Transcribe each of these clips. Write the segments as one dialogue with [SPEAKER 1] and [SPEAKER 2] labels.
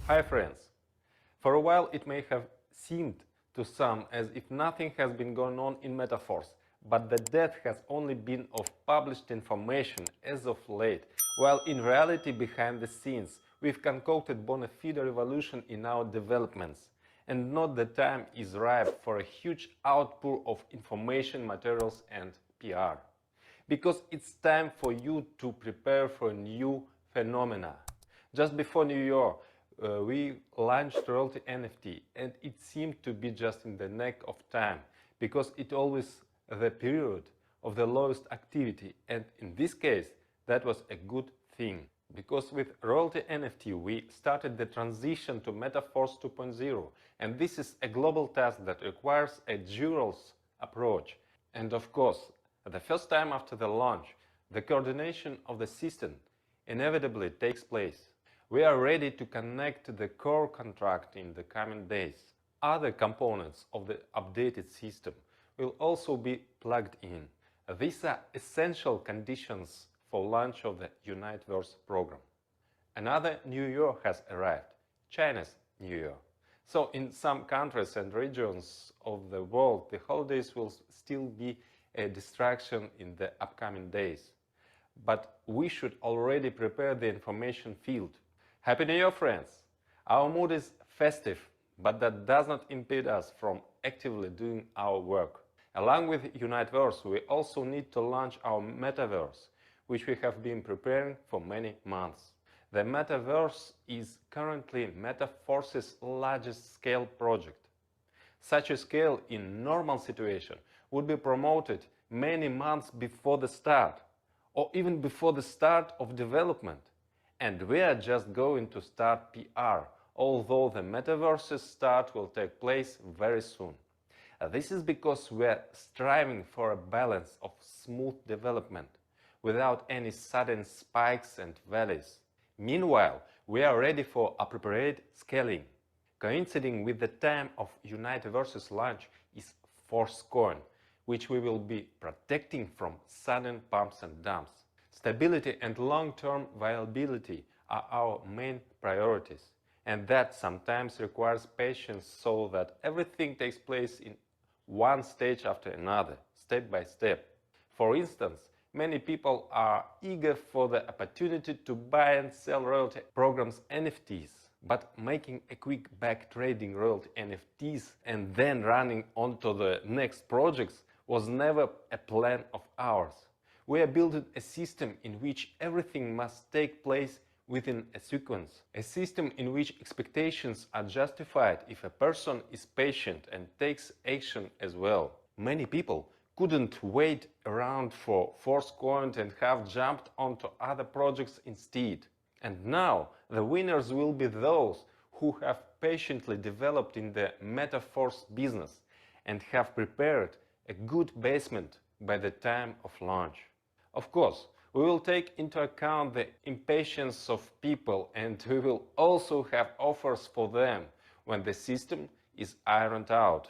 [SPEAKER 1] Hi friends! For a while it may have seemed to some as if nothing has been going on in Metaverse, but the death has only been of published information as of late, while in reality behind the scenes we've concocted bona fide revolution in our developments, and not the time is ripe for a huge outpour of information, materials and PR. Because it's time for you to prepare for a new phenomena. Just before New Year, we launched royalty NFT, and it seemed to be just in the neck of time, because it always the period of the lowest activity, and in this case that was a good thing. Because with royalty NFT we started the transition to Metaverse 2.0, and this is a global task that requires a dual approach. And of course, the first time after the launch, the coordination of the system inevitably takes place. We are ready to connect to the core contract in the coming days. Other components of the updated system will also be plugged in. These are essential conditions for launch of the UniteVerse program. Another new year has arrived, China's New Year. So in some countries and regions of the world, the holidays will still be a distraction in the upcoming days. But we should already prepare the information field. Happy New Year, friends! Our mood is festive, but that does not impede us from actively doing our work. Along with UniteVerse, we also need to launch our Metaverse, which we have been preparing for many months. The Metaverse is currently Metaverse's largest scale project. Such a scale in normal situation would be promoted many months before the start, or even before the start of development. And we are just going to start PR, although the Metaverse's start will take place very soon. This is because we are striving for a balance of smooth development, without any sudden spikes and valleys. Meanwhile, we are ready for appropriate scaling. Coinciding with the time of UniteVerse's launch is ForceCoin, which we will be protecting from sudden pumps and dumps. Stability and long-term viability are our main priorities, and that sometimes requires patience so that everything takes place in one stage after another, step by step. For instance, many people are eager for the opportunity to buy and sell royalty programs NFTs, but making a quick back trading royalty NFTs and then running onto the next projects was never a plan of ours. We are building a system in which everything must take place within a sequence. A system in which expectations are justified if a person is patient and takes action as well. Many people couldn't wait around for ForceCoin and have jumped onto other projects instead. And now the winners will be those who have patiently developed in the Metaverse business and have prepared a good basement by the time of launch. Of course, we will take into account the impatience of people, and we will also have offers for them when the system is ironed out.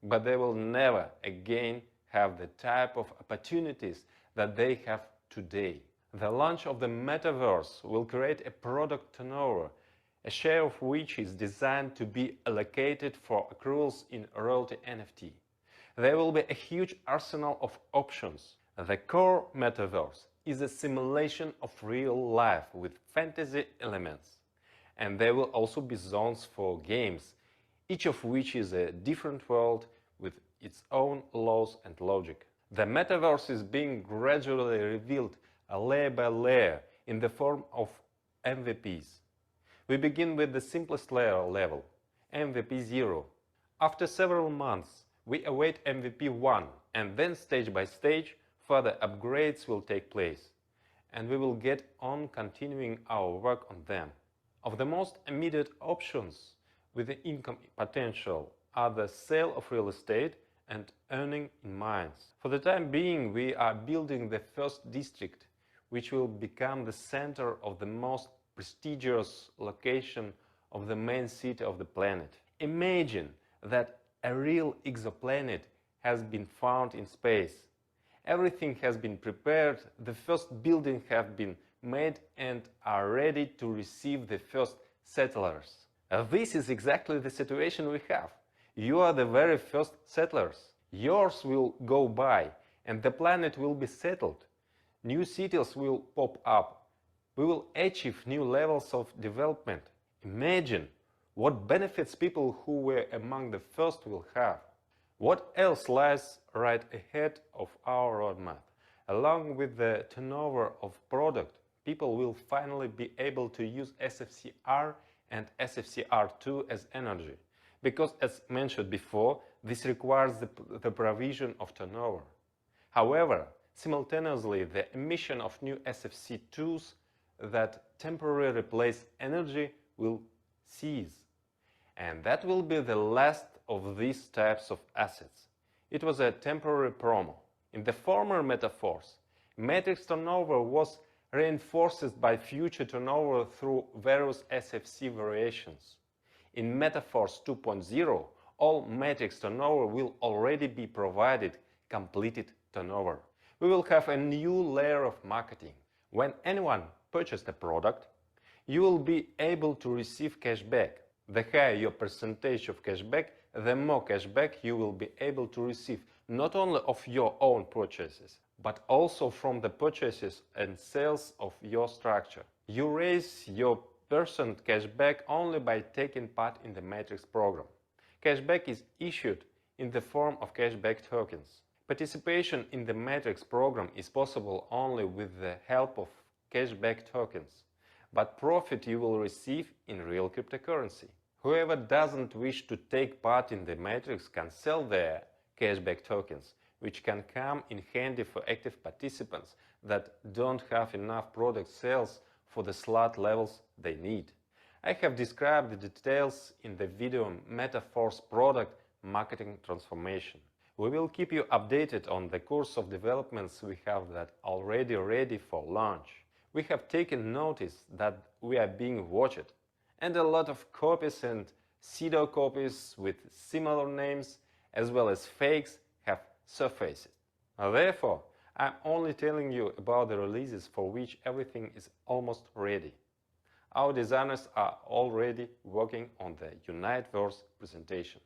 [SPEAKER 1] But they will never again have the type of opportunities that they have today. The launch of the Metaverse will create a product turnover, a share of which is designed to be allocated for accruals in royalty NFT. There will be a huge arsenal of options. The core Metaverse is a simulation of real life with fantasy elements. And there will also be zones for games, each of which is a different world with its own laws and logic. The Metaverse is being gradually revealed layer by layer in the form of MVPs. We begin with the simplest layer level, MVP 0. After several months, we await MVP 1, and then stage by stage, further upgrades will take place, and we will get on continuing our work on them. Of the most immediate options with the income potential are the sale of real estate and earning in mines. For the time being, we are building the first district, which will become the center of the most prestigious location of the main city of the planet. Imagine that a real exoplanet has been found in space. Everything has been prepared, the first buildings have been made and are ready to receive the first settlers. This is exactly the situation we have. You are the very first settlers. Yours will go by and the planet will be settled. New cities will pop up. We will achieve new levels of development. Imagine what benefits people who were among the first will have. What else lies right ahead of our roadmap? Along with the turnover of product, people will finally be able to use SFCR and SFCR2 as energy, because as mentioned before, this requires the provision of turnover. However, simultaneously, the emission of new SFC2s that temporarily replace energy will cease. And that will be the last of these types of assets. It was a temporary promo. In the former Metaverse, matrix turnover was reinforced by future turnover through various SFC variations. In Metaverse 2.0, all matrix turnover will already be provided completed turnover. We will have a new layer of marketing. When anyone purchased a product, you will be able to receive cashback. The higher your percentage of cashback, the more cashback you will be able to receive, not only of your own purchases, but also from the purchases and sales of your structure. You raise your percent cashback only by taking part in the Matrix program. Cashback is issued in the form of cashback tokens. Participation in the Matrix program is possible only with the help of cashback tokens, but profit you will receive in real cryptocurrency. Whoever doesn't wish to take part in the Matrix can sell their cashback tokens, which can come in handy for active participants that don't have enough product sales for the slot levels they need. I have described the details in the video Metaverse Product Marketing Transformation. We will keep you updated on the course of developments we have that already ready for launch. We have taken notice that we are being watched, and a lot of copies and pseudo copies with similar names as well as fakes have surfaced. Therefore, I'm only telling you about the releases for which everything is almost ready. Our designers are already working on the UniteVerse presentation.